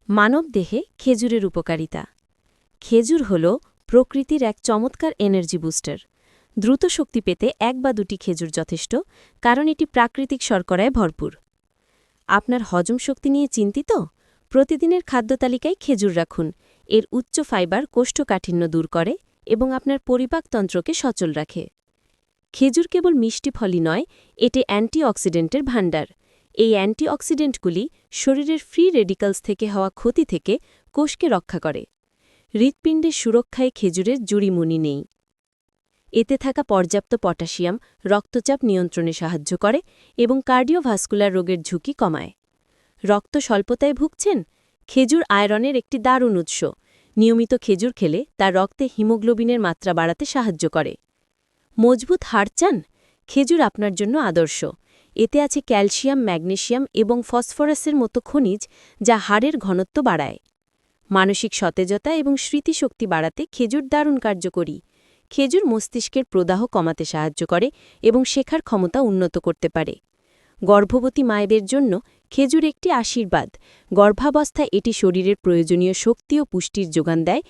মানবদেহে খেজুরের উপকারিতা। খেজুর হল প্রকৃতির এক চমৎকার এনার্জি বুস্টার। দ্রুত শক্তি পেতে 1 বা 2টি খেজুর যথেষ্ট, কারণ এটি প্রাকৃতিক শর্করায় ভরপুর। আপনার হজম শক্তি নিয়ে চিন্তিত? প্রতিদিনের খাদ্য তালিকায় খেজুর রাখুন। এর উচ্চ ফাইবার কোষ্ঠকাঠিন্য দূর করে এবং আপনার পরিপাকতন্ত্রকে সচল রাখে। খেজুর কেবল মিষ্টি ফলই নয়, এটি অ্যান্টিঅক্সিডেন্টের ভাণ্ডার। এই অ্যান্টিঅক্সিডেন্টগুলি শরীরের ফ্রি রেডিক্যালস থেকে হওয়া ক্ষতি থেকে কোষকে রক্ষা করে। হৃৎপিণ্ডের সুরক্ষায় খেজুরের জুড়িমুনি নেই। এতে থাকা পর্যাপ্ত পটাশিয়াম রক্তচাপ নিয়ন্ত্রণে সাহায্য করে এবং কার্ডিওভাস্কুলার রোগের ঝুঁকি কমায়। রক্ত স্বল্পতায় ভুগছেন? খেজুর আয়রনের একটি দারুণ উৎস। নিয়মিত খেজুর খেলে তার রক্তে হিমোগ্লোবিনের মাত্রা বাড়াতে সাহায্য করে। মজবুত হাড় চান? খেজুর আপনার জন্য আদর্শ। এতে আছে ক্যালসিয়াম, ম্যাগনেসিয়াম এবং ফসফরাসের মতো খনিজ, যা হাড়ের ঘনত্ব বাড়ায়। মানসিক সতেজতা এবং স্মৃতিশক্তি বাড়াতে খেজুর দারুণ কার্যকরী। খেজুর মস্তিষ্কের প্রদাহ কমাতে সাহায্য করে এবং শেখার ক্ষমতা উন্নত করতে পারে। গর্ভবতী মায়েদের জন্য খেজুর একটি আশীর্বাদ। গর্ভাবস্থায় এটি শরীরের প্রয়োজনীয় শক্তি ও পুষ্টির যোগান দেয়,